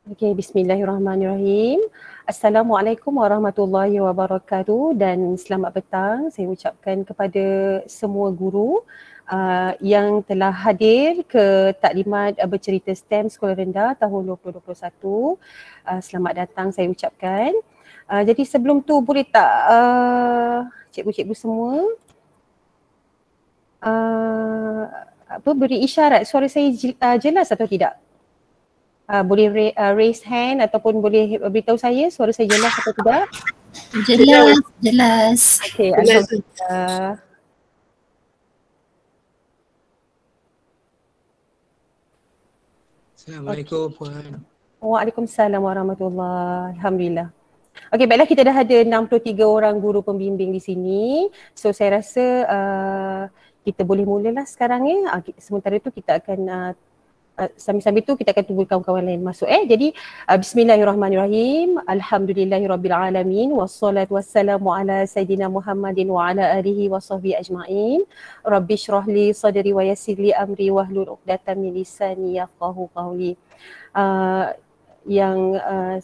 Okay, bismillahirrahmanirrahim. Assalamualaikum warahmatullahi wabarakatuh dan selamat petang saya ucapkan kepada semua guru yang telah hadir ke taklimat bercerita STEM Sekolah Rendah tahun 2021. Selamat datang saya ucapkan. Jadi sebelum tu boleh tak cikgu-cikgu semua beri isyarat suara saya jelas atau tidak? Boleh raise hand ataupun boleh beritahu saya suara saya jelas atau tidak? Jelas. Okey, alhamdulillah. Assalamualaikum Puan. Waalaikumsalam warahmatullahi. Alhamdulillah. Okey, baiklah, kita dah ada 63 orang guru pembimbing di sini. So saya rasa kita boleh mulalah sekarang ya. Sementara itu kita akan sambil-sambil tu kita akan tunggu kawan-kawan lain masuk. Jadi bismillahirrahmanirrahim. Alhamdulillahirabbil alamin wassalatu wassalamu ala sayidina Muhammadin wa ala alihi wasahbihi ajmain. Rabbi shrah li sadri wa yassir li amri wahlul 'uqdatam min lisani yafqahu qawli. Yang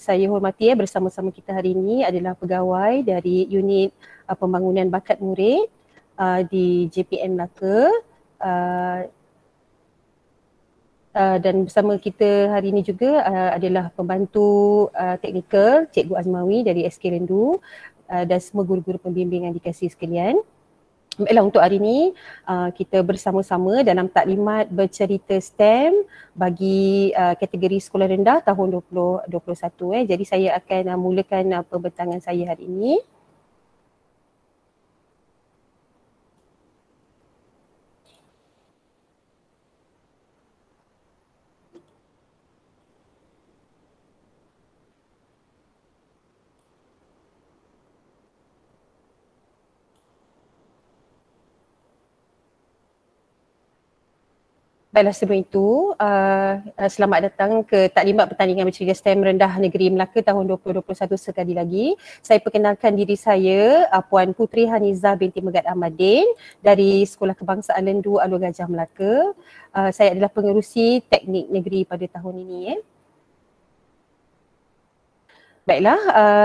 saya hormati bersama-sama kita hari ini adalah pegawai dari unit pembangunan bakat murid di JPN Melaka. Dan bersama kita hari ini juga adalah pembantu teknikal Cikgu Azmawi dari SK Rendu dan semua guru-guru pembimbing yang dikasihi sekalian. Baiklah, untuk hari ini kita bersama-sama dalam taklimat bercerita STEM bagi kategori sekolah rendah tahun 2021. Jadi saya akan mulakan pembentangan saya hari ini. Baiklah, sebelum itu selamat datang ke taklimat pertandingan bercerita STEM Rendah Negeri Melaka tahun 2021 sekali lagi. Saya perkenalkan diri saya Puan Putri Hanizah binti Megat Ahmadin dari Sekolah Kebangsaan Lendu Alor Gajah Melaka. Saya adalah pengerusi teknik negeri pada tahun ini. Baiklah,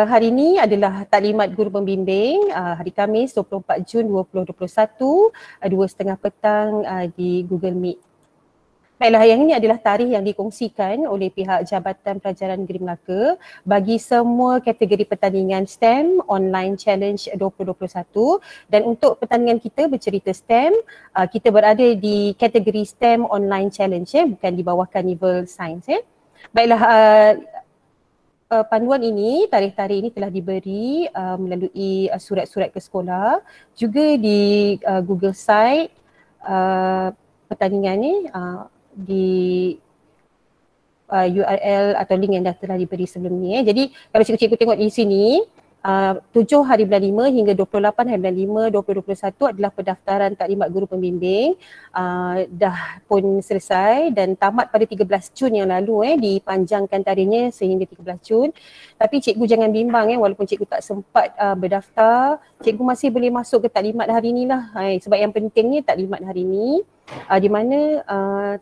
hari ini adalah taklimat guru pembimbing hari Khamis 24 Jun 2021 2:30 petang di Google Meet. Baiklah, yang ini adalah tarikh yang dikongsikan oleh pihak Jabatan Pelajaran Negeri Melaka bagi semua kategori pertandingan STEM Online Challenge 2021, dan untuk pertandingan kita bercerita STEM, kita berada di kategori STEM Online Challenge bukan di bawah Carnival Science. Baiklah, panduan ini, tarikh-tarikh ini telah diberi melalui surat-surat ke sekolah, juga di Google Site pertandingan ni di URL atau link yang dah telah diberi sebelum ni. Jadi kalau cikgu-cikgu tengok di sini, 7 hari bulan 5 hingga 28 hari bulan 5 2021 adalah pendaftaran taklimat guru pembimbing. Dah pun selesai dan tamat pada 13 Jun yang lalu, dipanjangkan tarikhnya sehingga 13 Jun. Tapi cikgu jangan bimbang, walaupun cikgu tak sempat berdaftar, cikgu masih boleh masuk ke taklimat hari ni lah. Sebab yang pentingnya taklimat hari ni, di mana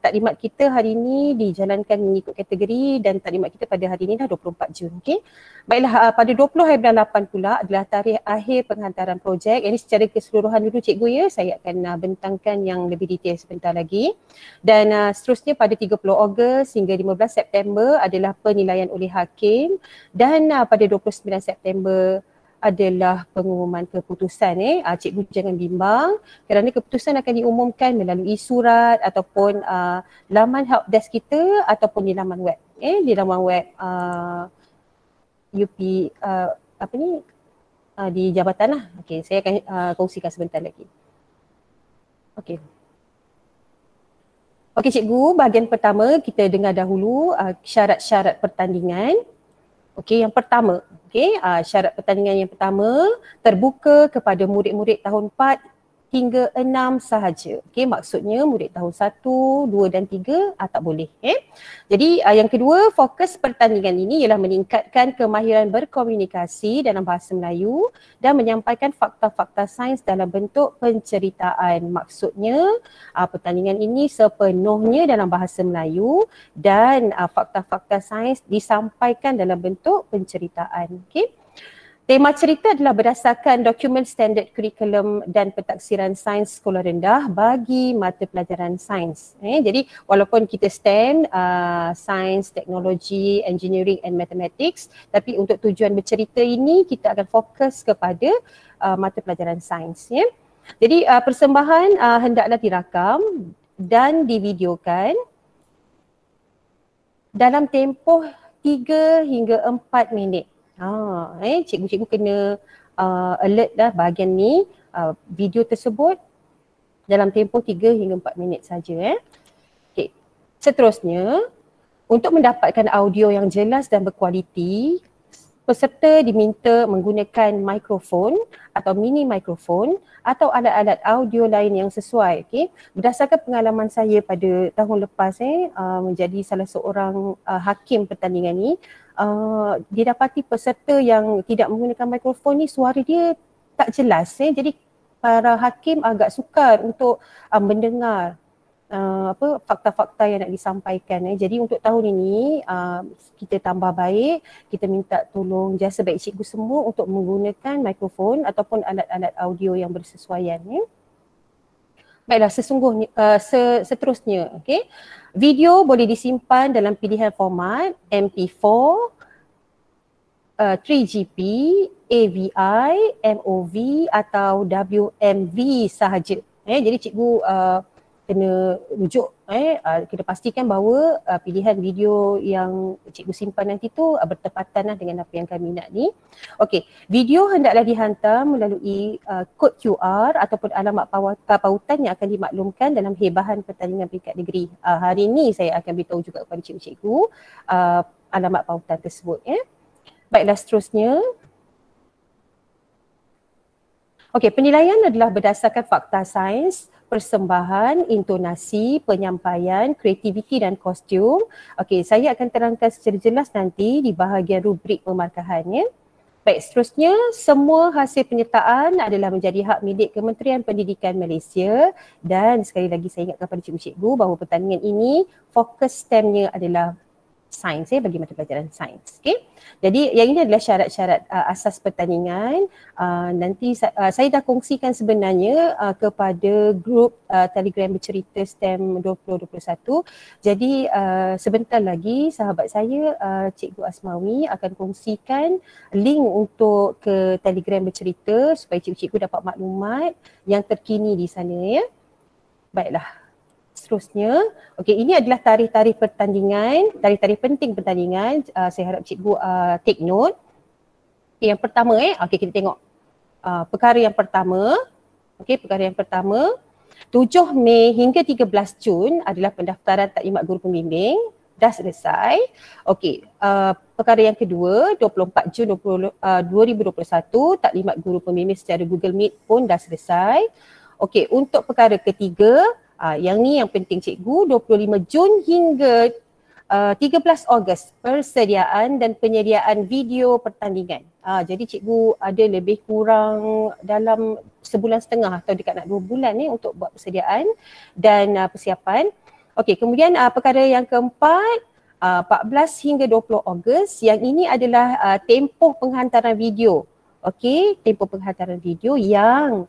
taklimat kita hari ini dijalankan mengikut kategori, dan taklimat kita pada hari ini dah 24 Jun. Okey. Baiklah, pada 20 hari bulan 8 pula adalah tarikh akhir penghantaran projek. Ini secara keseluruhan dulu cikgu ya, saya akan bentangkan yang lebih detail sebentar lagi. Dan seterusnya pada 30 Ogos hingga 15 September adalah penilaian oleh hakim, dan pada 29 September adalah pengumuman keputusan. Cikgu jangan bimbang kerana keputusan akan diumumkan melalui surat ataupun laman helpdesk kita ataupun di laman web. Di laman web UP di jabatan lah. Okey, saya akan kongsikan sebentar lagi. Okey. Okey cikgu, bahagian pertama kita dengar dahulu syarat-syarat pertandingan. Okey, yang pertama, syarat pertandingan yang pertama terbuka kepada murid-murid tahun 4 hingga 6 sahaja. Okey, maksudnya murid tahun 1, 2 dan 3 tak boleh. Jadi yang kedua, fokus pertandingan ini ialah meningkatkan kemahiran berkomunikasi dalam bahasa Melayu dan menyampaikan fakta-fakta sains dalam bentuk penceritaan. Maksudnya pertandingan ini sepenuhnya dalam bahasa Melayu dan fakta-fakta sains disampaikan dalam bentuk penceritaan. Okey. Tema cerita adalah berdasarkan dokumen standard kurikulum dan pentaksiran sains sekolah rendah bagi mata pelajaran sains. Jadi walaupun kita STEM, sains, teknologi, engineering and mathematics, tapi untuk tujuan bercerita ini kita akan fokus kepada mata pelajaran sains. Jadi persembahan hendaklah dirakam dan divideokan dalam tempoh 3 hingga 4 minit. Cikgu-cikgu kena alert dah bahagian ni, video tersebut dalam tempoh 3 hingga 4 minit saja. Okay. Seterusnya, untuk mendapatkan audio yang jelas dan berkualiti, peserta diminta menggunakan mikrofon atau mini mikrofon atau alat-alat audio lain yang sesuai. Okay. Berdasarkan pengalaman saya pada tahun lepas menjadi salah seorang hakim pertandingan ni, didapati peserta yang tidak menggunakan mikrofon ni suara dia tak jelas. Jadi para hakim agak sukar untuk mendengar fakta-fakta yang nak disampaikan. Jadi untuk tahun ini kita tambah baik, kita minta tolong jasa baik cikgu semua untuk menggunakan mikrofon ataupun alat-alat audio yang bersesuaian. Baiklah, seterusnya, okay. Video boleh disimpan dalam pilihan format MP4, 3GP, AVI, MOV atau WMV sahaja. Jadi cikgu kena rujuk, kena pastikan bahawa pilihan video yang cikgu simpan nanti tu bertepatan dengan apa yang kami nak ni. Okey, video hendaklah dihantar melalui kod QR ataupun alamat pautan yang akan dimaklumkan dalam hebahan pertandingan peringkat negeri. Hari ini saya akan beritahu juga kepada cikgu-cikgu alamat pautan tersebut. Baiklah, seterusnya. Okey, penilaian adalah berdasarkan fakta sains, persembahan, intonasi, penyampaian, kreativiti dan kostum. Okey, saya akan terangkan secara jelas nanti di bahagian rubrik pemarkahannya. Baik, seterusnya, semua hasil penyertaan adalah menjadi hak milik Kementerian Pendidikan Malaysia dan sekali lagi saya ingatkan kepada cikgu-cikgu bahawa pertandingan ini fokus STEM-nya adalah sains, bagi mata pelajaran sains. Okay. Jadi yang ini adalah syarat-syarat asas pertandingan. Nanti saya dah kongsikan sebenarnya kepada grup Telegram bercerita STEM 2021. Jadi sebentar lagi sahabat saya Cikgu Asmawi akan kongsikan link untuk ke Telegram bercerita supaya cikgu-cikgu dapat maklumat yang terkini di sana ya. Baiklah. Seterusnya, okey, ini adalah tarikh-tarikh pertandingan, tarikh-tarikh penting pertandingan. Saya harap cikgu take note. Okay, yang pertama okey, kita tengok perkara yang pertama. Okey, perkara yang pertama, 7 Mei hingga 13 Jun adalah pendaftaran taklimat guru pembimbing, dah selesai. Okey, perkara yang kedua, 24 Jun 2021 taklimat guru pembimbing secara Google Meet pun dah selesai. Okey, untuk perkara ketiga, yang ni yang penting cikgu, 25 Jun hingga 13 Ogos persediaan dan penyediaan video pertandingan. Jadi cikgu ada lebih kurang dalam sebulan setengah atau dekat nak 2 bulan untuk buat persediaan dan persiapan. Okey, kemudian perkara yang keempat, 14 hingga 20 Ogos, yang ini adalah tempoh penghantaran video. Okey, tempoh penghantaran video yang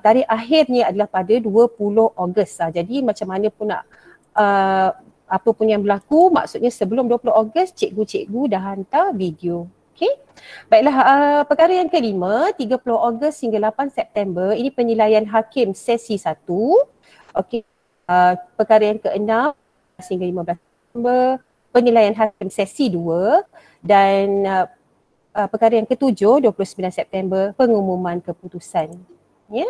tarikh akhirnya adalah pada 20 Ogos. Jadi macam mana pun nak apa pun yang berlaku, maksudnya sebelum 20 Ogos cikgu-cikgu dah hantar video. Okey. Baiklah, perkara yang kelima, 30 Ogos hingga 8 September, ini penilaian hakim sesi 1. Okey. Perkara yang keenam hingga 15 September, penilaian hakim sesi 2 dan perkara yang ketujuh, 29 September, pengumuman keputusan. Ya.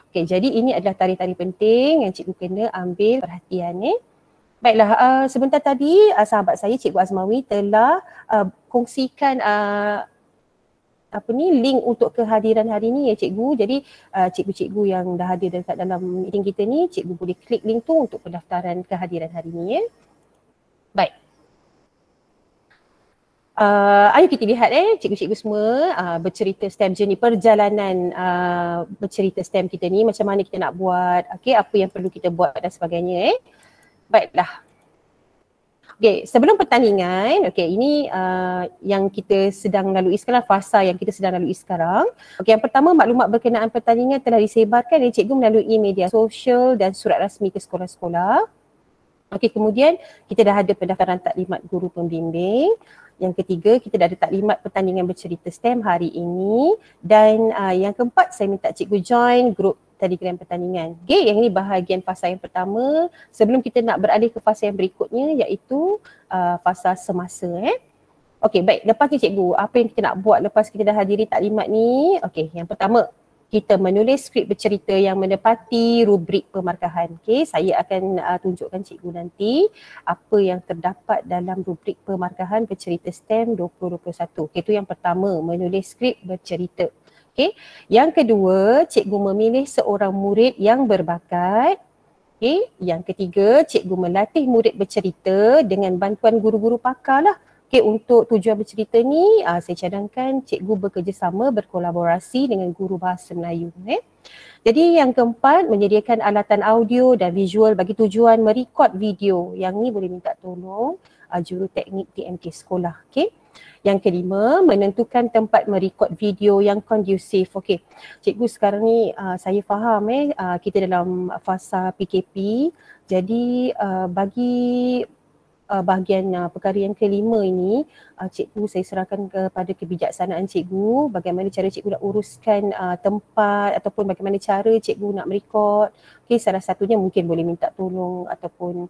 Okey, jadi ini adalah tarikh-tarikh penting yang cikgu kena ambil perhatian. Baiklah, sebentar tadi sahabat saya Cikgu Azmawi telah kongsikan link untuk kehadiran hari ni ya cikgu. Jadi cikgu-cikgu yang dah hadir dekat dalam meeting kita ni, cikgu boleh klik link tu untuk pendaftaran kehadiran hari ni ya. Baik. Ayo kita lihat cikgu-cikgu semua bercerita STEM journey, perjalanan bercerita STEM kita ni, macam mana kita nak buat, okey, apa yang perlu kita buat dan sebagainya. Baiklah. Okay, sebelum pertandingan, okay, ini yang kita sedang lalui sekarang, fasa yang kita sedang lalui sekarang. Okay, yang pertama, maklumat berkenaan pertandingan telah disebarkan oleh cikgu melalui media sosial dan surat rasmi ke sekolah-sekolah. Okay, kemudian kita dah ada pendaftaran taklimat guru pembimbing. Yang ketiga, kita dah ada taklimat pertandingan bercerita STEM hari ini. Dan yang keempat, saya minta cikgu join grup Telegram pertandingan. Okay, yang ini bahagian fasa yang pertama sebelum kita nak beralih ke fasa yang berikutnya, iaitu fasa semasa. Okay, baik. Lepas ni cikgu, apa yang kita nak buat lepas kita dah hadiri taklimat ni? Okay, yang pertama, kita menulis skrip bercerita yang menepati rubrik pemarkahan. Okay, saya akan tunjukkan cikgu nanti apa yang terdapat dalam rubrik pemarkahan bercerita STEM 2021. Okay, itu yang pertama, menulis skrip bercerita. Okay. Yang kedua, cikgu memilih seorang murid yang berbakat. Okay. Yang ketiga, cikgu melatih murid bercerita dengan bantuan guru-guru pakar lah. Okay, untuk tujuan bercerita ni, saya cadangkan cikgu bekerjasama, berkolaborasi dengan guru bahasa Melayu. Jadi yang keempat, menyediakan alatan audio dan visual bagi tujuan merekod video. Yang ni boleh minta tolong juruteknik TMT sekolah. Okay. Yang kelima, menentukan tempat merekod video yang kondusif. Okey, cikgu sekarang ni saya faham kita dalam fasa PKP. Jadi bagi bahagian perkara yang kelima ini, cikgu saya serahkan kepada kebijaksanaan cikgu bagaimana cara cikgu nak uruskan tempat ataupun bagaimana cara cikgu nak merekod. Okey, salah satunya mungkin boleh minta tolong ataupun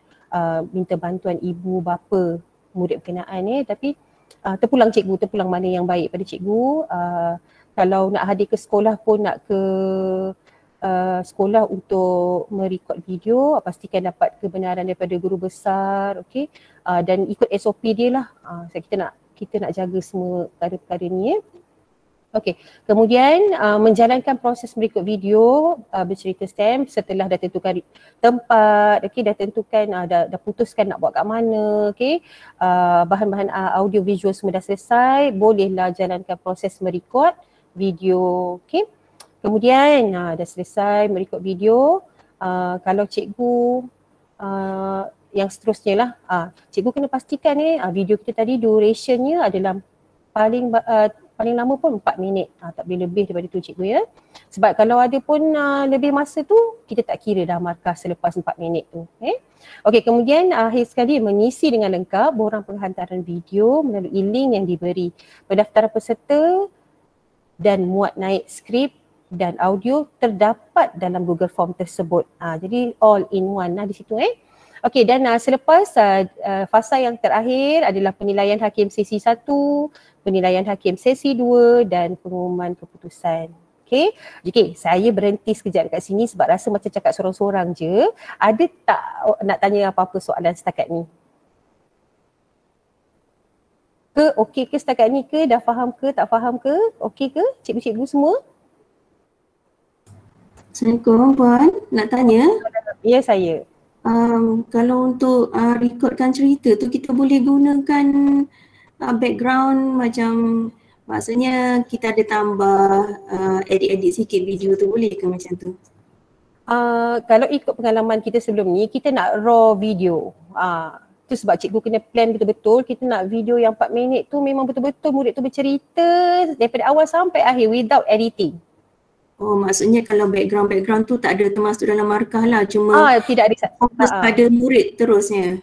minta bantuan ibu bapa murid berkenaan tapi terpulang cikgu, terpulang mana yang baik pada cikgu. Kalau nak hadir ke sekolah pun, nak ke sekolah untuk merekod video, pastikan dapat kebenaran daripada guru besar, okey, dan ikut SOP dia lah. Kita nak jaga semua perkara-perkara ni. Okey, kemudian menjalankan proses merekod video bercerita STEM setelah dah tentukan tempat, okey, dah tentukan dah putuskan nak buat kat mana, okey, bahan-bahan audio visual semua dah selesai, bolehlah jalankan proses merekod video, okey. Kemudian dah selesai merekod video, kalau cikgu yang seterusnya lah, cikgu kena pastikan video kita tadi durationnya adalah paling lama pun 4 minit, tak boleh lebih daripada tu cikgu ya. Sebab kalau ada pun lebih masa tu, kita tak kira dah markah selepas 4 minit tu. Okey, kemudian akhir sekali mengisi dengan lengkap borang penghantaran video melalui link yang diberi. Pendaftaran peserta dan muat naik skrip dan audio terdapat dalam Google Form tersebut. Jadi all in one lah di situ. Okey, dan selepas fasa yang terakhir adalah penilaian hakim sesi 1, penilaian hakim sesi 2 dan pengumuman keputusan. Okey, saya berhenti sekejap dekat sini sebab rasa macam cakap sorang-sorang je. Ada tak nak tanya apa-apa soalan setakat ni? Okey ke setakat ni ke? Dah faham ke? Tak faham ke? Okey ke? Cikgu-cikgu semua? Assalamualaikum Puan, nak tanya? Ya, saya. Kalau untuk rekodkan cerita tu kita boleh gunakan background macam, maksudnya kita ada tambah edit-edit sikit video tu, boleh ke macam tu? Kalau ikut pengalaman kita sebelum ni, kita nak raw video. Tu sebab cikgu kena plan betul-betul, kita nak video yang 4 minit tu memang betul-betul murid tu bercerita daripada awal sampai akhir without editing. Oh, maksudnya kalau background tu tak ada termasuk dalam markah lah, cuma tidak ada fokus pada murid terusnya.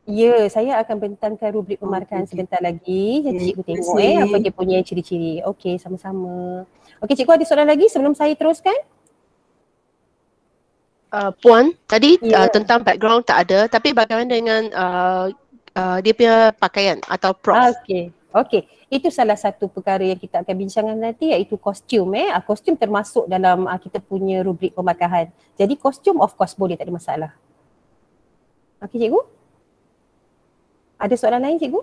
Ya, saya akan bentangkan rubrik pemarkahan sebentar lagi. Jadi cikgu tengok apa dia punya ciri-ciri. Okey, sama-sama. Okey, cikgu ada soalan lagi sebelum saya teruskan? Puan, tadi tentang background tak ada, tapi bagaimana dengan dia punya pakaian atau props? Okey. Itu salah satu perkara yang kita akan bincangkan nanti, iaitu kostum. Kostum termasuk dalam kita punya rubrik pemarkahan. Jadi kostum of course boleh, tak ada masalah. Okey cikgu? Ada soalan lain cikgu?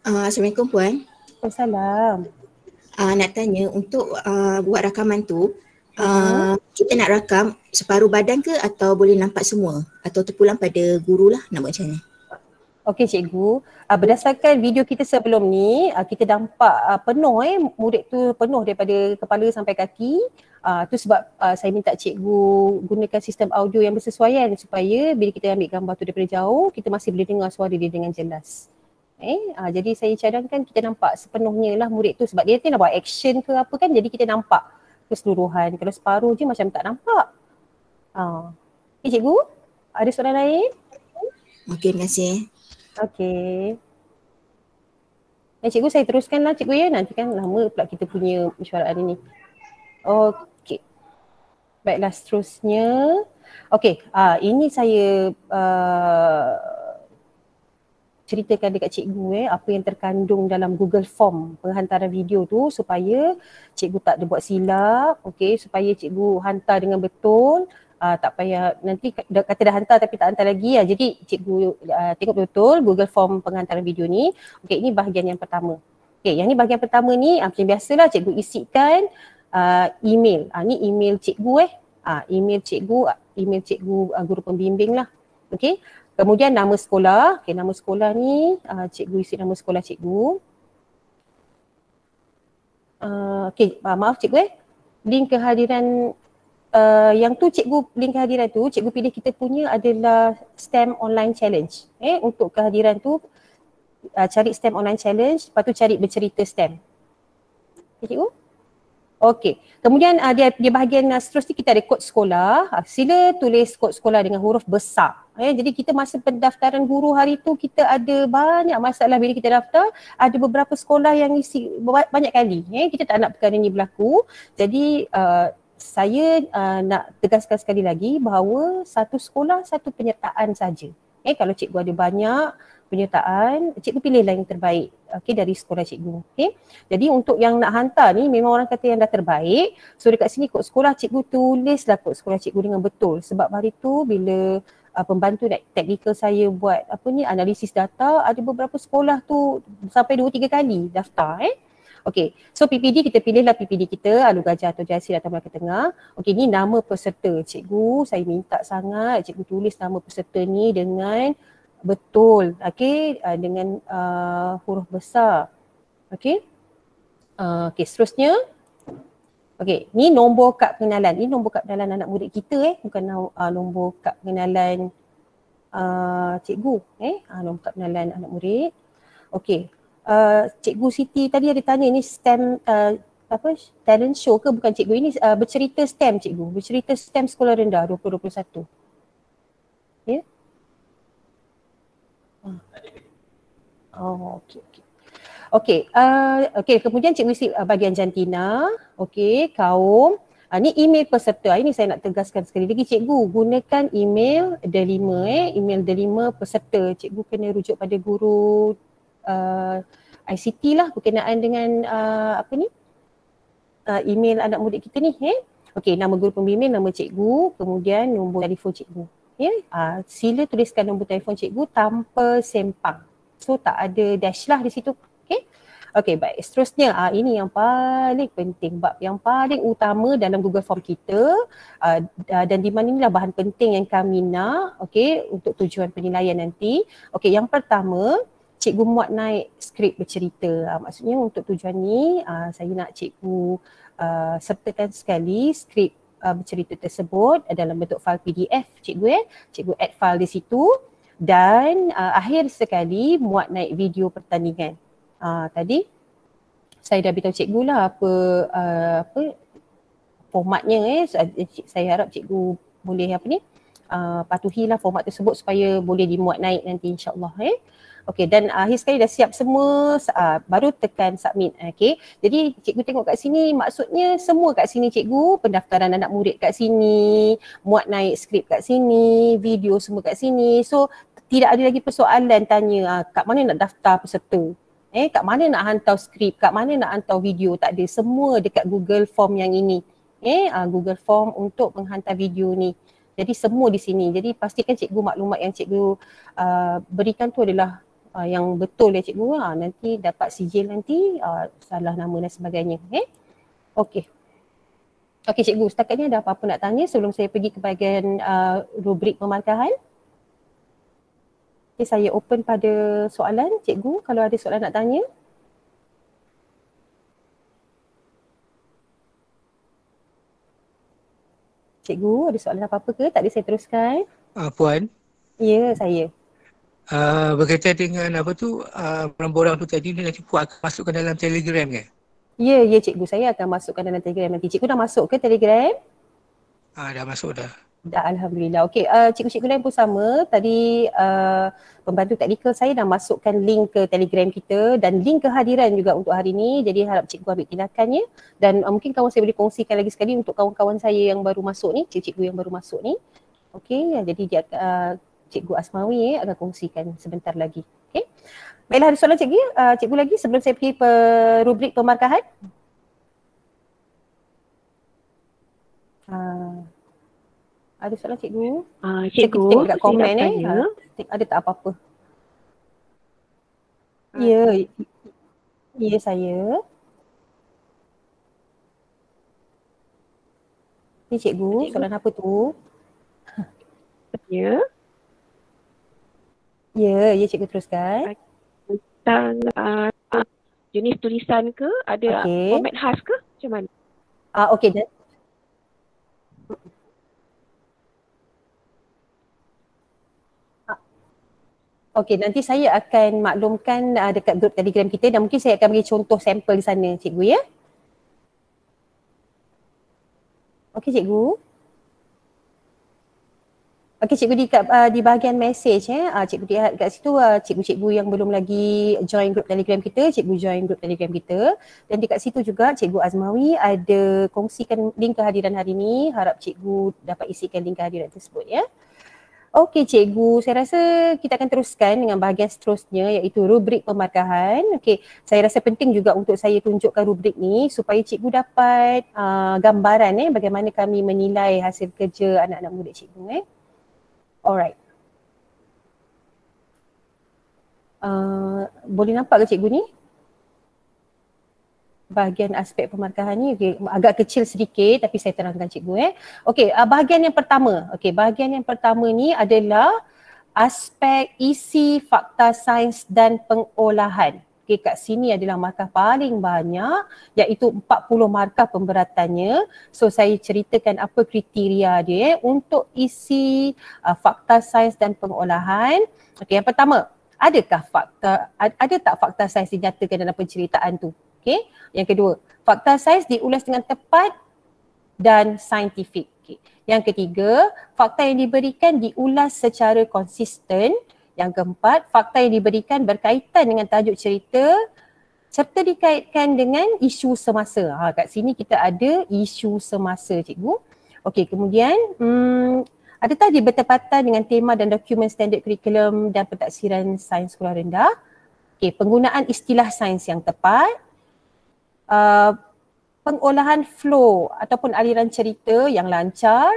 Assalamualaikum Puan. Waalaikumsalam. nak tanya untuk buat rakaman tu, kita nak rakam separuh badan ke atau boleh nampak semua? Atau terpulang pada guru lah, nak buat macam mana? Okey cikgu, berdasarkan video kita sebelum ni, kita nampak penuh murid tu penuh daripada kepala sampai kaki. Tu sebab saya minta cikgu gunakan sistem audio yang bersesuaian supaya bila kita ambil gambar tu daripada jauh, kita masih boleh dengar suara dia dengan jelas. Jadi saya cadangkan kita nampak sepenuhnya lah murid tu sebab dia nak buat action ke apa kan, jadi kita nampak keseluruhan. Kalau separuh je macam tak nampak. Okay cikgu, ada soalan lain? Okey, terima kasih. Okey. Cikgu saya teruskanlah cikgu ya, nanti kan lama pula kita punya mesyuarat hari ni. Okey. Baiklah seterusnya. Okey, ini saya ceritakan dekat cikgu apa yang terkandung dalam Google Form penghantaran video tu supaya cikgu tak ada buat silap, okey, supaya cikgu hantar dengan betul. Tak payah nanti kata dah hantar tapi tak hantar lagi. Jadi cikgu tengok betul Google Form penghantaran video ni. Okey, ini bahagian yang pertama. Okey, yang ni bahagian pertama ni macam biasalah cikgu isikan email. Ni email cikgu email cikgu guru pembimbing lah. Okey. Kemudian nama sekolah. Okey, nama sekolah ni cikgu isi nama sekolah cikgu. Okey, maaf cikgu link kehadiran yang tu cikgu link kehadiran tu cikgu pilih kita punya adalah STEM online challenge. Untuk kehadiran tu cari STEM online challenge, lepas tu cari bercerita STEM. Okay, cikgu? Okey. Kemudian dia bahagian seterusnya kita ada kod sekolah. Sila tulis kod sekolah dengan huruf besar. Jadi kita masa pendaftaran guru hari tu kita ada banyak masalah bila kita daftar. Ada beberapa sekolah yang isi banyak kali. Kita tak nak perkara ni berlaku. Jadi saya nak tegaskan sekali lagi bahawa satu sekolah satu penyertaan saja. Kalau cikgu ada banyak penyertaan, cikgu pilihlah yang terbaik dari sekolah cikgu. Jadi untuk yang nak hantar ni memang orang kata yang dah terbaik. So dekat sini kod sekolah cikgu tulislah kod sekolah cikgu dengan betul. Sebab hari tu bila pembantu teknikal saya buat analisis data, ada beberapa sekolah tu sampai 2-3 kali daftar. Okey, so PPD kita pilihlah PPD kita, Alur Gajah atau Jasir atau Melaka Tengah. Okey, ni nama peserta. Cikgu, saya minta sangat cikgu tulis nama peserta ni dengan betul. Okey, dengan huruf besar. Okey. Okey, seterusnya. Okey, ni nombor kad pengenalan. Ini nombor kad pengenalan anak murid kita bukan nombor kad pengenalan cikgu. Nombor kad pengenalan anak murid. Okey. Cikgu Siti tadi ada tanya ni STEM talent show ke bukan cikgu, ini bercerita STEM cikgu, bercerita STEM sekolah rendah 2021. Ya? Okey. Okey, kemudian cikgu isi bahagian jantina. Okey, kaum. Ni email peserta. Ini saya nak tegaskan sekali lagi cikgu, gunakan email delima email delima peserta. Cikgu kena rujuk pada guru ICT lah berkenaan dengan email anak murid kita ni. Okey, nama guru pembimbing, nama cikgu, kemudian nombor telefon cikgu. Sila tuliskan nombor telefon cikgu tanpa sempang. So tak ada dash lah di situ. Okey, baik. Seterusnya ini yang paling penting, bab yang paling utama dalam Google Form kita dan di mana inilah bahan penting yang kami nak untuk tujuan penilaian nanti. Okey, yang pertama cikgu muat naik skrip bercerita. Maksudnya untuk tujuan ni saya nak cikgu sertakan sekali skrip bercerita tersebut dalam bentuk file PDF cikgu cikgu add file di situ dan akhir sekali muat naik video pertandingan. Tadi saya dah beritahu cikgu lah apa formatnya saya harap cikgu boleh patuhilah format tersebut supaya boleh dimuat naik nanti insya-Allah. Okey, dan akhir sekali dah siap semua, baru tekan submit. Okey, jadi cikgu tengok kat sini, maksudnya semua kat sini cikgu, pendaftaran anak murid kat sini, muat naik skrip kat sini, video semua kat sini. So tidak ada lagi persoalan tanya kat mana nak daftar peserta, kat mana nak hantar skrip, kat mana nak hantar video, tak ada. Semua dekat Google Form yang ini. Google Form untuk menghantar video ni. Jadi semua di sini. Jadi pastikan cikgu maklumat yang cikgu berikan tu adalah yang betul ya cikgu, nanti dapat sijil nanti salah nama dan sebagainya. Okey. Okey cikgu, setakat ni ada apa-apa nak tanya sebelum saya pergi ke bahagian rubrik pemarkahan? Okay, saya open pada soalan cikgu kalau ada soalan nak tanya. Cikgu, ada soalan apa-apa ke? Tak ada saya teruskan. Puan. Ya, saya. Berkaitan dengan apa tu, borang-borang tu tadi, nanti Puan akan masukkan dalam Telegram kan? Ya, cikgu. Saya akan masukkan dalam Telegram nanti. Cikgu dah masuk ke Telegram? Dah masuk dah. Dah, Alhamdulillah. Okey, cikgu-cikgu lain pun sama. Tadi pembantu teknikal saya dah masukkan link ke Telegram kita dan link kehadiran juga untuk hari ini. Jadi harap cikgu ambil tindakannya. Dan mungkin kawan saya boleh kongsikan lagi sekali untuk kawan-kawan saya yang baru masuk ni, cikgu-cikgu yang baru masuk ni. Okey, jadi dia Cikgu Asmawi akan kongsikan sebentar lagi. Okey. Baiklah, ada soalan cikgu lagi sebelum saya pergi rubrik pemarkahan? Ada soalan cikgu? Cikgu, saya tengok kat komen ada tak apa-apa? Ya, saya. Ni cikgu, soalan apa tu? Ya. Ya, cikgu teruskan. Tentang jenis tulisan ke? Ada format khas ke? Macam mana? Okey. Okey, nanti saya akan maklumkan dekat grup Telegram kita dan mungkin saya akan bagi contoh sampel di sana cikgu ya. Okey cikgu. Okey cikgu, di bahagian mesej cikgu lihat kat situ cikgu-cikgu yang belum lagi join grup Telegram kita, cikgu join grup Telegram kita dan dekat situ juga Cikgu Azmawi ada kongsikan link kehadiran hari ini, harap cikgu dapat isikan link kehadiran tersebut ya. Okey cikgu, saya rasa kita akan teruskan dengan bahagian seterusnya iaitu rubrik pemarkahan. Okey, saya rasa penting juga untuk saya tunjukkan rubrik ni supaya cikgu dapat gambaran bagaimana kami menilai hasil kerja anak-anak murid cikgu Alright. Boleh nampak ke cikgu ni? Bahagian aspek pemarkahan ni agak kecil sedikit tapi saya terangkan cikgu Okey, bahagian yang pertama. Okey, bahagian yang pertama ni adalah aspek isi fakta sains dan pengolahan. Okey, kat sini adalah markah paling banyak iaitu 40 markah pemberatannya. So saya ceritakan apa kriteria dia untuk isi fakta sains dan pengolahan. Okey, yang pertama, ada tak fakta sains dinyatakan dalam penceritaan tu? Okey. Yang kedua, fakta sains diulas dengan tepat dan saintifik. Okay. Yang ketiga, fakta yang diberikan diulas secara konsisten. Yang keempat, fakta yang diberikan berkaitan dengan tajuk cerita serta dikaitkan dengan isu semasa. Kat sini kita ada isu semasa cikgu. Okey, kemudian adakah dia bertepatan dengan tema dan dokumen standard kurikulum dan pentaksiran sains sekolah rendah? Okey, penggunaan istilah sains yang tepat. Pengolahan flow ataupun aliran cerita yang lancar,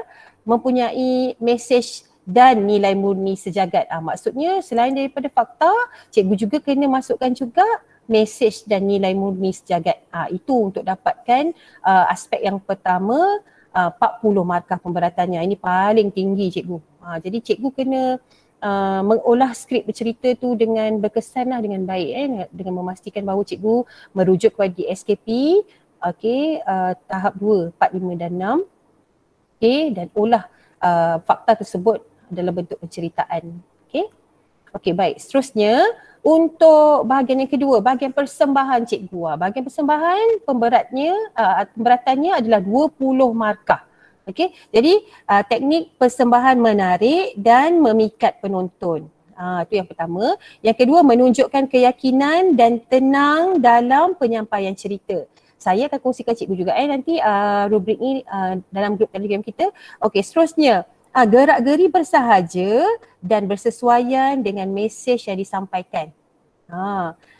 mempunyai mesej dan nilai murni sejagat. Maksudnya selain daripada fakta, cikgu juga kena masukkan juga mesej dan nilai murni sejagat. Itu untuk dapatkan aspek yang pertama, 40 markah pemberatannya. Ini paling tinggi cikgu. Jadi cikgu kena mengolah skrip bercerita tu dengan berkesan dengan baik dengan memastikan bahawa cikgu merujuk kepada DSKP tahap 2, 4, 5 dan 6 dan olah fakta tersebut dalam bentuk penceritaan. Okey, baik. Seterusnya untuk bahagian yang kedua, bahagian persembahan cikgu. Bahagian persembahan pemberatannya adalah 20 markah. Okey, jadi teknik persembahan menarik dan memikat penonton. Itu yang pertama. Yang kedua, menunjukkan keyakinan dan tenang dalam penyampaian cerita. Saya akan kongsikan cikgu juga nanti rubrik ni dalam grup Telegram kita. Okey, seterusnya gerak-geri bersahaja dan bersesuaian dengan mesej yang disampaikan.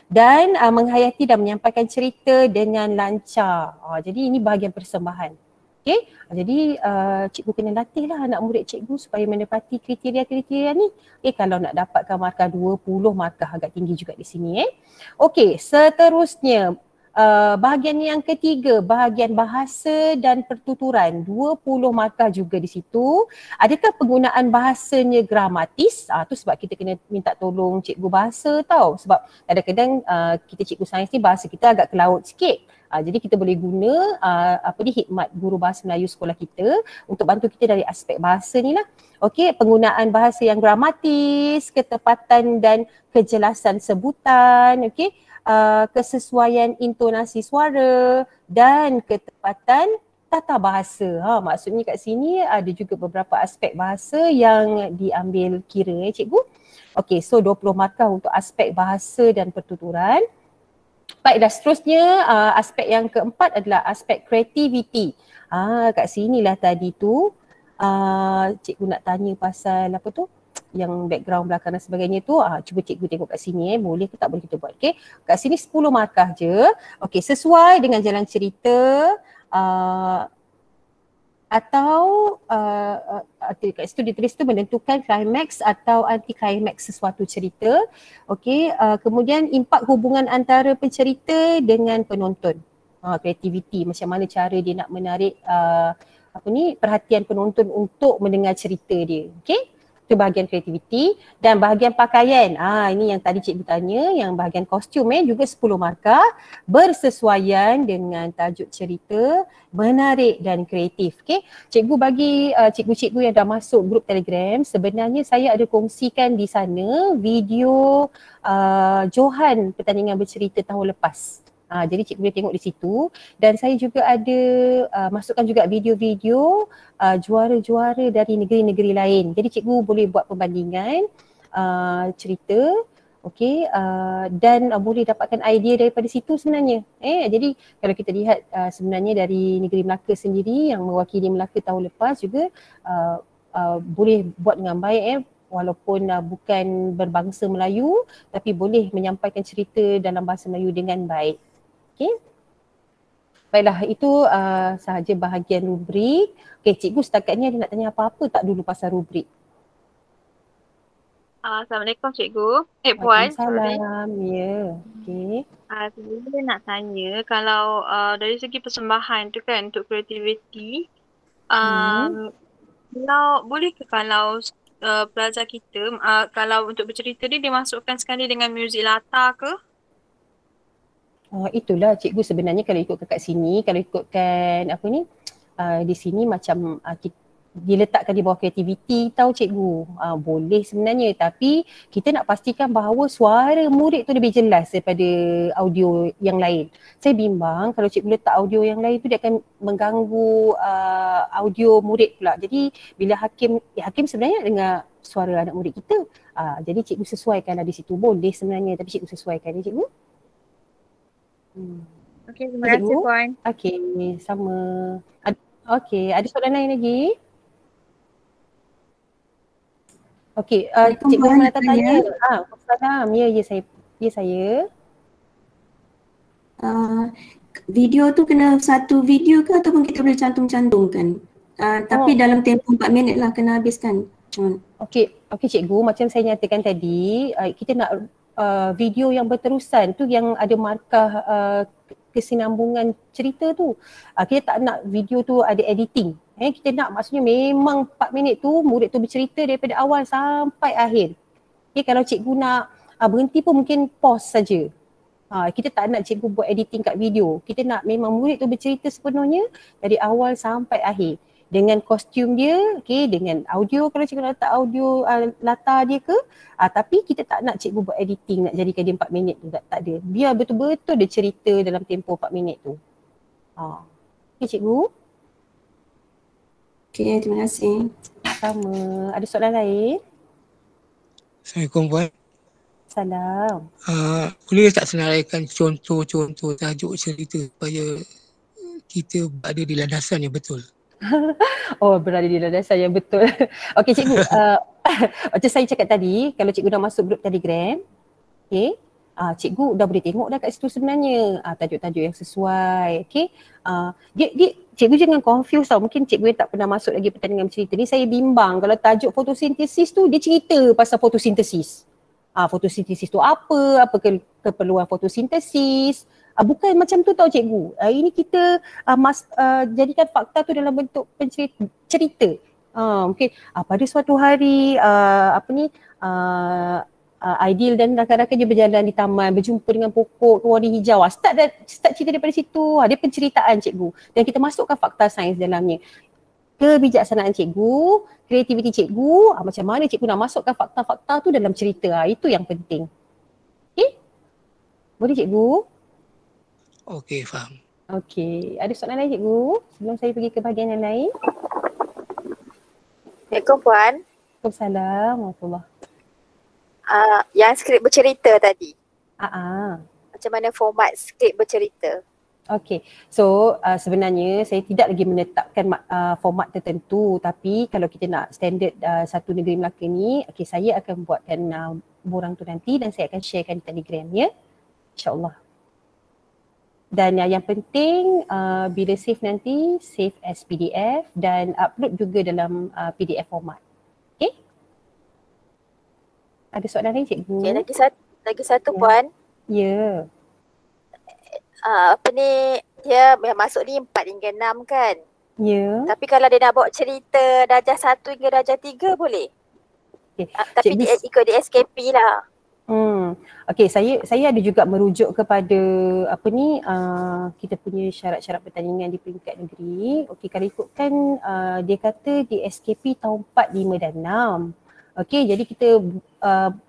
Dan menghayati dan menyampaikan cerita dengan lancar. Jadi ini bahagian persembahan. Okay, jadi cikgu kena latih lah anak murid cikgu supaya menepati kriteria-kriteria ni. Kalau nak dapatkan markah 20 markah agak tinggi juga di sini. Okey, seterusnya bahagian yang ketiga, bahagian bahasa dan pertuturan, 20 markah juga di situ. Adakah penggunaan bahasanya gramatis? Tu sebab kita kena minta tolong cikgu bahasa tau. Sebab kadang-kadang kita cikgu sains ni bahasa kita agak ke laut sikit. Jadi kita boleh guna khidmat guru bahasa Melayu sekolah kita untuk bantu kita dari aspek bahasa ni lah. Okey, penggunaan bahasa yang gramatis, ketepatan dan kejelasan sebutan, okey, kesesuaian intonasi suara dan ketepatan tata bahasa. Maksudnya kat sini ada juga beberapa aspek bahasa yang diambil kira cikgu. Okey, so 20 markah untuk aspek bahasa dan pertuturan. Baiklah, seterusnya aspek yang keempat adalah aspek kreativiti. Kat sinilah tadi tu cikgu nak tanya pasal apa tu, yang background belakang dan sebagainya tu. Cuba cikgu tengok kat sini boleh ke tak boleh kita buat. Okey, kat sini 10 markah je. Okey, sesuai dengan jalan cerita atau kat situ ditulis tu menentukan climax atau anti climax sesuatu cerita. Okey, kemudian impak hubungan antara pencerita dengan penonton. Kreativiti, macam mana cara dia nak menarik perhatian penonton untuk mendengar cerita dia. Okey, itu bahagian kreativiti. Dan bahagian pakaian, ini yang tadi cikgu tanya, yang bahagian kostum juga 10 markah, bersesuaian dengan tajuk cerita, menarik dan kreatif. Okey, cikgu bagi cikgu-cikgu yang dah masuk grup Telegram, sebenarnya saya ada kongsikan di sana video Johan pertandingan bercerita tahun lepas. Jadi cikgu boleh tengok di situ, dan saya juga ada masukkan juga video-video juara-juara dari negeri-negeri lain. Jadi cikgu boleh buat perbandingan cerita, okey, dan boleh dapatkan idea daripada situ sebenarnya. Jadi kalau kita lihat sebenarnya dari negeri Melaka sendiri yang mewakili Melaka tahun lepas juga boleh buat dengan baik, walaupun bukan berbangsa Melayu tapi boleh menyampaikan cerita dalam bahasa Melayu dengan baik. Okey. Baiklah, itu sahaja bahagian rubrik. Okey, cikgu setakat ni ada nak tanya apa-apa tak dulu pasal rubrik? Assalamualaikum cikgu. Puan. Waalaikumsalam. Ya. Okey. Saya nak tanya kalau dari segi persembahan tu kan untuk kreativiti, kalau boleh ke kalau pelajar kita kalau untuk bercerita ni dia masukkan sekali dengan muzik latar ke? Itulah cikgu sebenarnya kalau ikutkan kat sini, kalau ikutkan di sini macam diletakkan di bawah kreativiti tahu cikgu. Boleh sebenarnya, tapi kita nak pastikan bahawa suara murid tu lebih jelas daripada audio yang lain. Saya bimbang kalau cikgu letak audio yang lain tu dia akan mengganggu audio murid pula. Jadi bila hakim sebenarnya dengar suara anak murid kita. Jadi cikgu sesuaikanlah di situ. Boleh sebenarnya tapi cikgu sesuaikan ya cikgu. Okey, terima kasih Puan. Okey, sama. Okey, ada soalan lain lagi? Okey, cikgu nak tanya. Salam. Ya saya. Video tu kena satu video ke ataupun kita boleh cantum-cantumkan? Tapi dalam tempoh 4 minit lah kena habiskan. Okey cikgu, macam saya nyatakan tadi, kita nak video yang berterusan tu yang ada markah kesinambungan cerita tu. Kita tak nak video tu ada editing. Kita nak maksudnya memang 4 minit tu murid tu bercerita daripada awal sampai akhir. Kalau cikgu nak berhenti pun mungkin pause saja. Kita tak nak cikgu buat editing kat video. Kita nak memang murid tu bercerita sepenuhnya dari awal sampai akhir. Dengan kostum dia, dengan audio kalau cikgu nak letak audio latar dia ke. Tapi kita tak nak cikgu buat editing nak jadikan dia 4 minit tu, tak ada. Biar betul-betul dia cerita dalam tempoh 4 minit tu. Okey cikgu. Okey, terima kasih. Sama. Ada soalan lain? Assalamualaikum Puan. Salam. Boleh tak senaraikan contoh-contoh tajuk cerita supaya kita berada di landasan yang betul? Berada di landasan yang betul. Okey cikgu, macam saya cakap tadi, kalau cikgu dah masuk grup Telegram, cikgu dah boleh tengok dah kat situ sebenarnya tajuk-tajuk yang sesuai. Okay. Cikgu jangan confuse tau. Mungkin cikgu yang tak pernah masuk lagi pertandingan bercerita ni, saya bimbang kalau tajuk fotosintesis tu dia cerita pasal fotosintesis. Fotosintesis tu apa keperluan fotosintesis. Bukan macam tu tau cikgu. Ini kita jadikan fakta tu dalam bentuk cerita. Mungkin pada suatu hari Aidil dan rakan-rakan dia berjalan di taman, berjumpa dengan pokok warna hijau. Start cerita daripada situ. Dia penceritaan cikgu. Dan kita masukkan fakta sains dalamnya. Kebijaksanaan cikgu, kreativiti cikgu, macam mana cikgu nak masukkan fakta-fakta tu dalam cerita. Itu yang penting. Okay? Boleh cikgu? Okey, faham. Okey. Ada soalan lain cikgu? Sebelum saya pergi ke bahagian yang lain. Assalamualaikum Puan. Waalaikumsalam warahmatullahi. Yang skrip bercerita tadi. Macam mana format skrip bercerita? Okey. So sebenarnya saya tidak lagi menetapkan format tertentu, tapi kalau kita nak standard satu negeri Melaka ni, saya akan buatkan borang tu nanti dan saya akan sharekan di Telegram ya. InsyaAllah. Dan yang penting bila save nanti, save as PDF dan upload juga dalam PDF format. Okay? Ada soalan lain cikgu? Okay, lagi satu Puan. Ya. Dia masuk ni 4 hingga 6 kan? Ya. Tapi kalau dia nak bawa cerita darjah 1 hingga darjah 3 boleh? Okay. Tapi dia ikut di SKP lah. Okey, saya ada juga merujuk kepada kita punya syarat-syarat pertandingan di peringkat negeri. Okey, kalau ikutkan dia kata di SKP tahun 4, 5 dan 6. Okey, jadi kita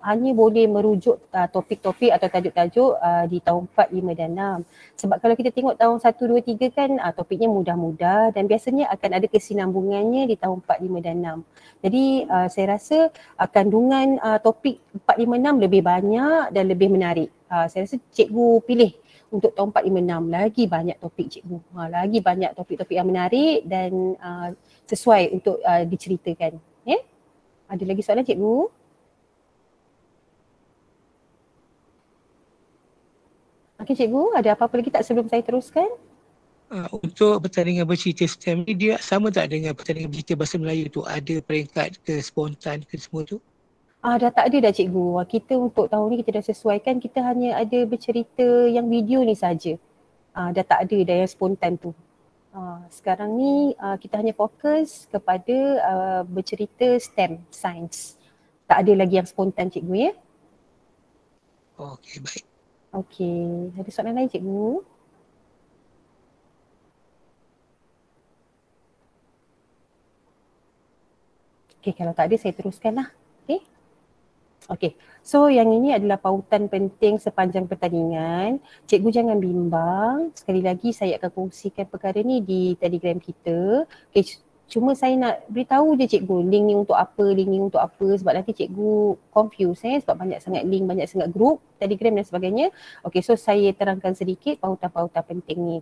hanya boleh merujuk topik-topik atau tajuk-tajuk di tahun 4, 5 dan 6. Sebab kalau kita tengok tahun 1, 2, 3 kan topiknya mudah-mudah dan biasanya akan ada kesinambungannya di tahun 4, 5 dan 6. Jadi saya rasa kandungan topik 4, 5, 6 lebih banyak dan lebih menarik. Saya rasa cikgu pilih untuk tahun 4, 5, 6 lagi banyak topik cikgu. Lagi banyak topik-topik yang menarik dan sesuai untuk diceritakan. Ya? Ada lagi soalan cikgu? Okey cikgu, ada apa-apa lagi tak sebelum saya teruskan? Untuk pertandingan bercerita STEM ni dia sama tak dengan pertandingan bercerita bahasa Melayu tu? Ada peringkat ke spontan ke semua tu? Dah tak ada dah cikgu. Kita untuk tahun ni kita dah sesuaikan, kita hanya ada bercerita yang video ni saja. Dah tak ada dah yang spontan tu. Sekarang ni kita hanya fokus kepada bercerita STEM, Science. Tak ada lagi yang spontan cikgu ya. Okey, baik. Okey, ada soalan lain cikgu? Okey, kalau tak ada saya teruskan lah. Okey. Okey, so yang ini adalah pautan penting sepanjang pertandingan. Cikgu jangan bimbang. Sekali lagi saya akan kongsikan perkara ni di Telegram kita. Okay, cuma saya nak beritahu je cikgu link ni untuk apa, sebab nanti cikgu confuse sebab banyak sangat link, banyak sangat group, Telegram dan sebagainya. Okey, so saya terangkan sedikit pautan-pautan penting ni.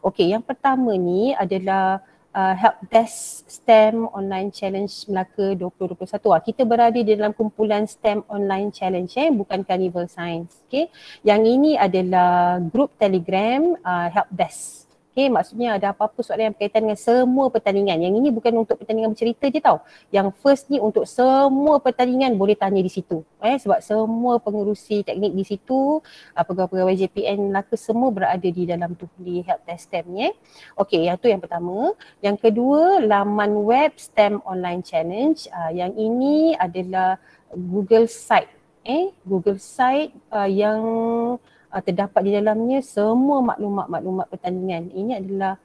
Okey, yang pertama ni adalah Helpdesk STEM Online Challenge Melaka 2021. Kita berada di dalam kumpulan STEM Online Challenge bukan Carnival Science. Okay. Yang ini adalah grup Telegram Helpdesk. Okay, maksudnya ada apa-apa soalan yang berkaitan dengan semua pertandingan. Yang ini bukan untuk pertandingan bercerita je tau. Yang first ni untuk semua pertandingan boleh tanya di situ. Sebab semua pengerusi teknik di situ, pegawai-pegawai JPN Melaka semua berada di dalam tu, di Helpdesk STEM ni. Okey, yang tu yang pertama. Yang kedua, laman web STEM Online Challenge. Yang ini adalah Google Site. Google Site yang terdapat di dalamnya semua maklumat-maklumat pertandingan. Ini adalah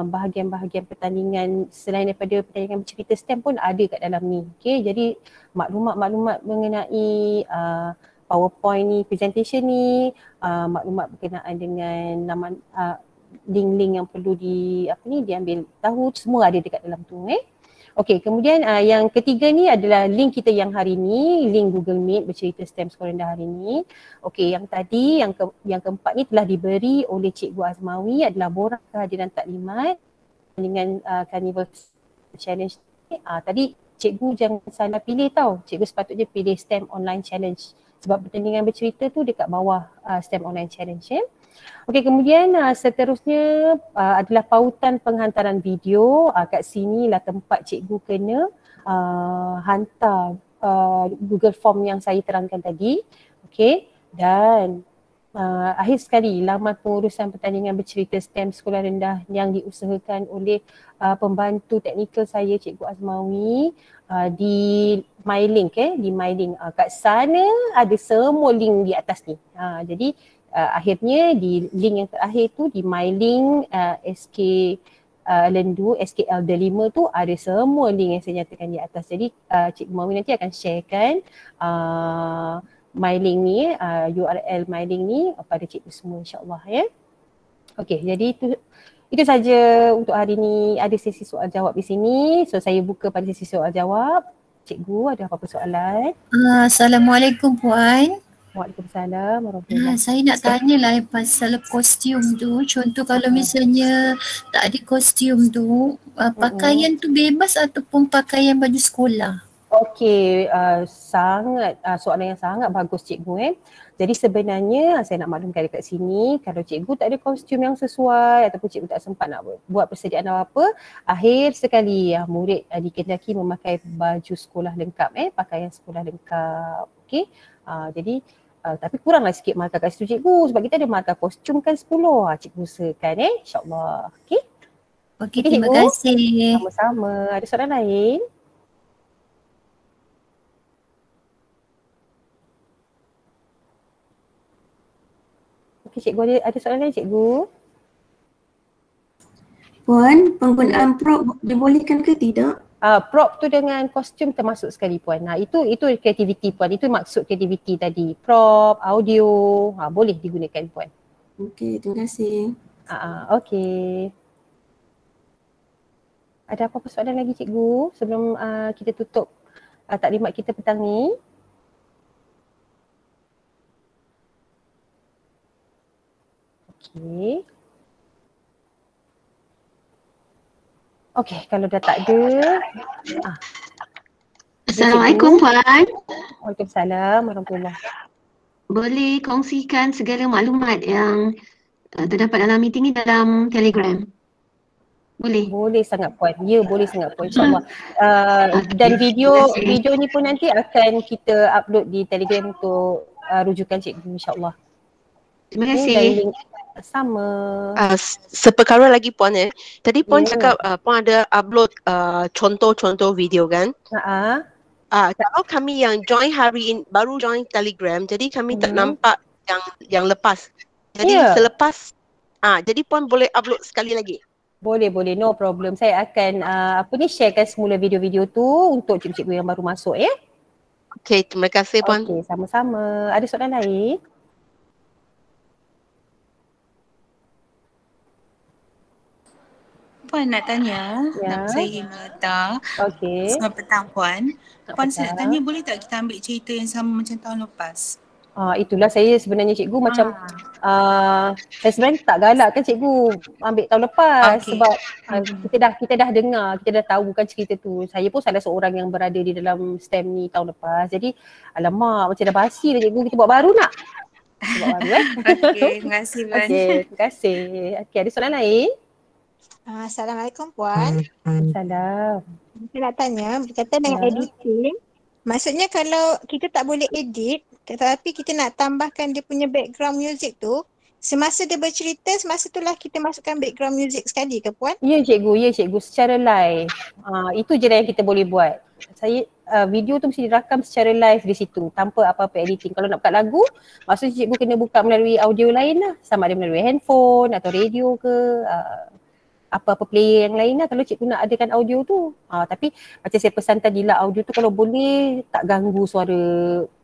bahagian-bahagian pertandingan selain daripada pertandingan bercerita STEM pun ada kat dalam ni. Okay, jadi maklumat-maklumat mengenai PowerPoint ni, presentation ni, maklumat berkenaan dengan link-link yang perlu diambil tahu, semua ada dekat dalam tu. Okey, kemudian yang ketiga ni adalah link kita yang hari ni, link Google Meet bercerita STEM sekolah rendah hari ni. Okey, yang tadi yang keempat ni telah diberi oleh Cikgu Azmawi adalah borang kehadiran taklimat dengan Carnival Challenge ni. Tadi cikgu jangan salah pilih tau. Cikgu sepatutnya pilih STEM Online Challenge sebab pertandingan bercerita tu dekat bawah STEM Online Challenge ya. Okey, kemudian seterusnya adalah pautan penghantaran video. Kat sinilah tempat cikgu kena hantar Google Form yang saya terangkan tadi. Okey, dan akhir sekali laman pengurusan pertandingan bercerita STEM Sekolah Rendah yang diusahakan oleh pembantu teknikal saya Cikgu Azmawi di MyLink di MyLink. Kat sana ada semua link di atas ni. Jadi akhirnya di link yang terakhir tu di MyLink SK Lendu SKL D5 tu ada semua link yang saya nyatakan di atas. Jadi Cikgu Mawi nanti akan sharekan MyLink ni, URL MyLink ni pada cikgu semua insya-Allah ya. Okey, jadi itu saja untuk hari ni. Ada sesi soal jawab di sini. So saya buka pada sesi soal jawab. Cikgu ada apa-apa soalan? Assalamualaikum Puan. Waalaikumsalam warahmatullahi wabarakatuh. Saya nak tanyalah pasal kostum tu. Contoh kalau misalnya tak ada kostum tu, pakaian tu bebas ataupun pakaian baju sekolah? Okey, sangat soalan yang sangat bagus cikgu Jadi sebenarnya saya nak maklumkan dekat sini, kalau cikgu tak ada kostum yang sesuai ataupun cikgu tak sempat nak buat persediaan apa-apa, akhir sekali murid dikendaki memakai baju sekolah lengkap pakaian sekolah lengkap. Okey. Jadi tapi kuranglah sikit markah kat situ cikgu sebab kita ada markah kostum kan 10. Cikgu usahakan insya-Allah. Okey. Okey, terima kasih. Sama-sama. Ada soalan lain? Okey, cikgu ada soalan lain cikgu? Puan, penggunaan prop dibolehkan ke tidak? Prop tu dengan kostum termasuk sekali Puan. Itu kreativiti Puan. Itu maksud kreativiti tadi. Prop, audio, boleh digunakan Puan. Okey, terima kasih. Okey. Ada apa-apa soalan lagi cikgu sebelum kita tutup taklimat kita petang ni? Okey. Okey, kalau dah tak ada. Assalamualaikum Puan. Waalaikumsalam warahmatullahi. Boleh kongsikan segala maklumat yang terdapat dalam meeting ni dalam Telegram? Boleh? Boleh sangat Puan. Ya, boleh sangat Puan insya-Allah. Dan video ni pun nanti akan kita upload di Telegram untuk rujukan cikgu insya-Allah. Terima kasih. Sama. Seperkara lagi Puan tadi Puan cakap Puan ada upload contoh-contoh video kan? Kalau kami yang join hari ini, baru join Telegram, jadi kami tak nampak yang lepas. Jadi selepas jadi Puan boleh upload sekali lagi? Boleh, no problem. Saya akan sharekan semula video-video tu untuk cikgu-cikgu yang baru masuk ya. Okey, terima kasih Puan. Okey, sama-sama. Ada soalan lain? Puan nak tanya, nama saya Melda. Okey. Selamat petang Puan. Puan saya nak tanya boleh tak kita ambil cerita yang sama macam tahun lepas? Itulah saya sebenarnya cikgu macam saya sebenarnya tak galak kan cikgu ambil tahun lepas sebab kita dah dengar, kita dah tahu kan cerita tu. Saya pun salah seorang yang berada di dalam STEM ni tahun lepas. Jadi alamak macam dah basi dah cikgu, kita buat baru nak? Buat baru Okey, terima kasih Puan. Okey, terima kasih. Okey, ada soalan lain? Assalamualaikum Puan. Salam. Saya nak tanya berkaitan dengan editing. Maksudnya kalau kita tak boleh edit tetapi kita nak tambahkan dia punya background music tu, semasa dia bercerita, semasa itulah kita masukkan background music sekali ke Puan? Ya cikgu, secara live. Itu je yang kita boleh buat. Saya video tu mesti dirakam secara live di situ tanpa apa-apa editing. Kalau nak buka lagu, maksudnya cikgu kena buka melalui audio lain lah. Sama ada melalui handphone atau radio ke. Apa-apa player yang lain lah kalau cikgu nak adakan audio tu. Tapi macam saya pesan tadi lah, audio tu kalau boleh tak ganggu suara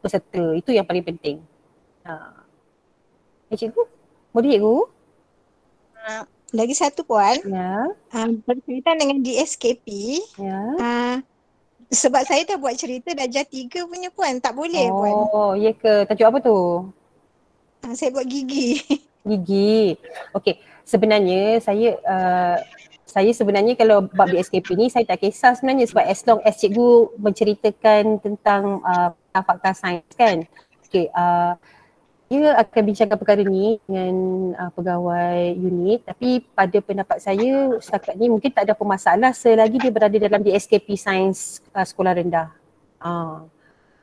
peserta. Itu yang paling penting. Cikgu? Boleh cikgu? Lagi satu Puan. Ya. Berkaitan dengan DSKP. Ya. Sebab saya dah buat cerita darjah 3 punya Puan. Tak boleh Puan. Oh, ya ke? Tajuk apa tu? Saya buat gigi. Gigi. Okey. Sebenarnya saya sebenarnya kalau bab DSKP ni saya tak kisah sebenarnya sebab as long as cikgu menceritakan tentang fakta sains kan. Okey, dia akan bincangkan perkara ni dengan pegawai unit, tapi pada pendapat saya setakat ni mungkin tak ada apa masalah selagi dia berada dalam DSKP Sains sekolah rendah.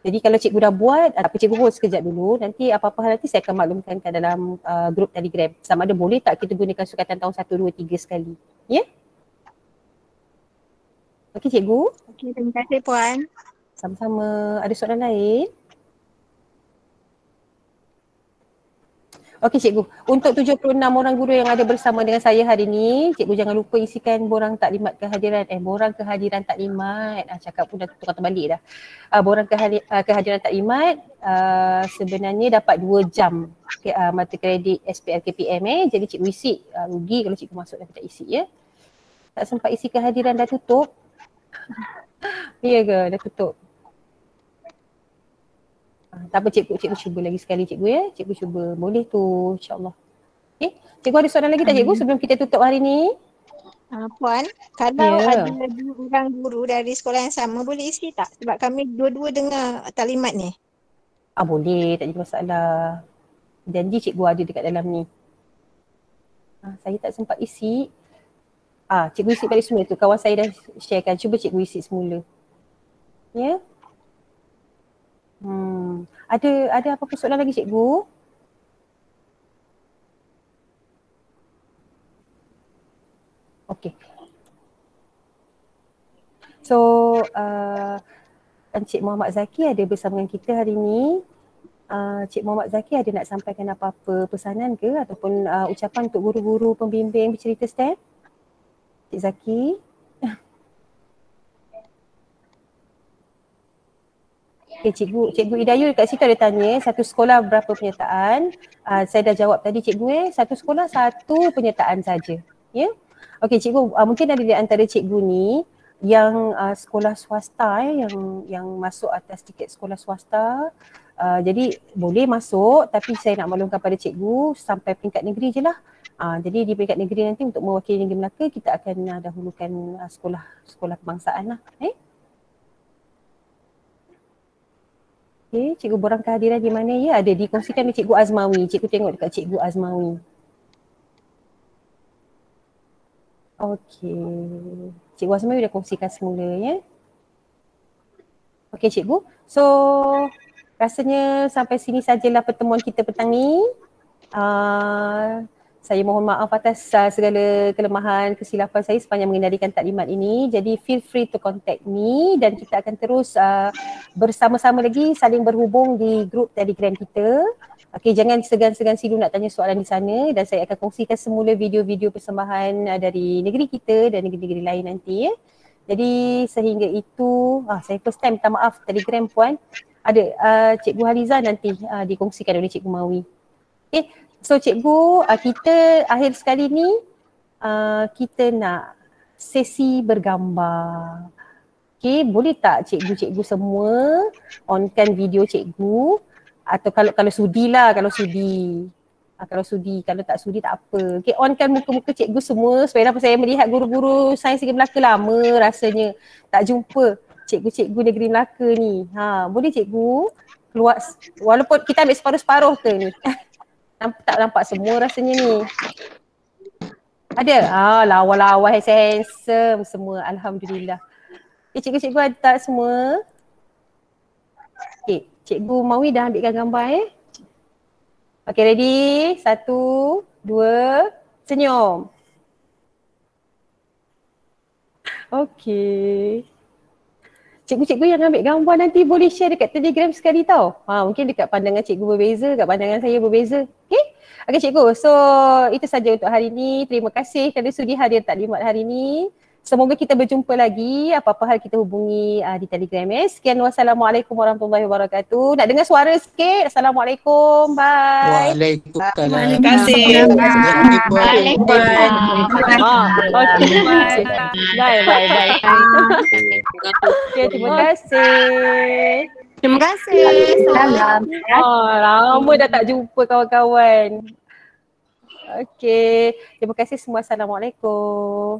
Jadi kalau cikgu dah buat, apa cikgu hold sekejap dulu, nanti apa-apa hal nanti saya akan maklumkan kat dalam grup Telegram. Sama ada boleh tak kita gunakan sukatan tahun 1, 2, 3 sekali. Ya? Okey cikgu. Okey, terima kasih Puan. Sama-sama. Ada soalan lain? Okey cikgu, untuk 76 orang guru yang ada bersama dengan saya hari ini, cikgu jangan lupa isikan borang taklimat kehadiran, borang kehadiran taklimat, cakap pun dah tukar terbalik dah. Borang kehadiran taklimat sebenarnya dapat 2 jam mata kredit SPL KPM jadi cikgu isi, rugi kalau cikgu masuk dan tak isi ya. Tak sempat isi kehadiran dah tutup. Ya ke, dah tutup. Tak apa cikgu cuba lagi sekali cikgu ya. Cikgu cuba. Boleh tu insyaAllah. Okay. Cikgu ada soalan lagi tak cikgu sebelum kita tutup hari ni? Puan, kalau ada 2 orang guru dari sekolah yang sama boleh isi tak? Sebab kami dua-dua dengar taklimat ni. Boleh, tak jadi masalah. Janji cikgu ada dekat dalam ni. Saya tak sempat isi. Cikgu isi balik semula tu. Kawan saya dah sharekan. Cuba cikgu isi semula. Ya? Ada apa-apa soalan lagi cikgu? Okey. So, Encik Muhammad Zaki ada bersama dengan kita hari ini. Cik Muhammad Zaki ada nak sampaikan apa-apa pesanan ke ataupun ucapan untuk guru-guru pembimbing bercerita STEM? Cik Zaki. Okay, Cikgu Idayul kat situ ada tanya satu sekolah berapa penyertaan. Saya dah jawab tadi cikgu satu sekolah satu penyertaan saja. Ya. Okey cikgu, mungkin ada di antara cikgu ni yang sekolah swasta yang masuk atas tiket sekolah swasta. Jadi boleh masuk tapi saya nak maklumkan pada cikgu sampai peringkat negeri je lah. Jadi di peringkat negeri nanti untuk mewakili Negeri Melaka kita akan dahulukan sekolah kebangsaan lah. Okay, cikgu borang kehadiran di mana ya? Ada dikongsikan oleh Cikgu Azmawi. Cikgu tengok dekat Cikgu Azmawi. Okey. Cikgu Azmawi dah kongsikan semula ya. Okey cikgu. So rasanya sampai sini sajalah pertemuan kita petang ni. Saya mohon maaf atas segala kelemahan, kesilapan saya sepanjang mengendalikan taklimat ini. Jadi feel free to contact me dan kita akan terus bersama-sama lagi saling berhubung di grup Telegram kita. Okey, jangan segan-segan silu nak tanya soalan di sana dan saya akan kongsikan semula video-video persembahan dari negeri kita dan negeri-negeri lain nanti ya. Jadi sehingga itu, saya first time minta maaf Telegram puan. Ada Cikgu Haliza nanti dikongsikan oleh Cikgu Mawi. Okay. So cikgu, kita akhir sekali ni kita nak sesi bergambar. Okay, boleh tak cikgu-cikgu semua onkan video cikgu atau kalau sudi lah, kalau sudi. Kalau tak sudi tak apa. Okay, onkan muka-muka cikgu semua supaya saya melihat guru-guru sains Negeri Melaka lama rasanya tak jumpa cikgu-cikgu Negeri Melaka ni. Boleh cikgu keluar walaupun kita ambil separuh-separuh ke ni. Tak nampak semua rasanya ni. Ada? Lawa-lawa handsome semua. Alhamdulillah. Okay, cikgu-cikgu ada tak semua? Okay, Cikgu Mawi dah ambilkan gambar Okay, ready? 1, 2, senyum. Okay. Cikgu-cikgu yang ambil gambar nanti boleh share dekat Telegram sekali tau. Mungkin dekat pandangan cikgu berbeza, dekat pandangan saya berbeza. Okay? Okay cikgu, so itu saja untuk hari ini. Terima kasih kerana sudi hadir taklimat hari ini. Semoga kita berjumpa lagi, apa-apa hal kita hubungi di Telegram Sekian, wassalamualaikum warahmatullahi wabarakatuh. Nak dengar suara sikit? Assalamualaikum, bye. Waalaikumsalam. Terima kasih. Bye. Okay, terima kasih. Terima kasih. Salam. Lama dah tak jumpa kawan-kawan. Okay, terima kasih semua. Assalamualaikum.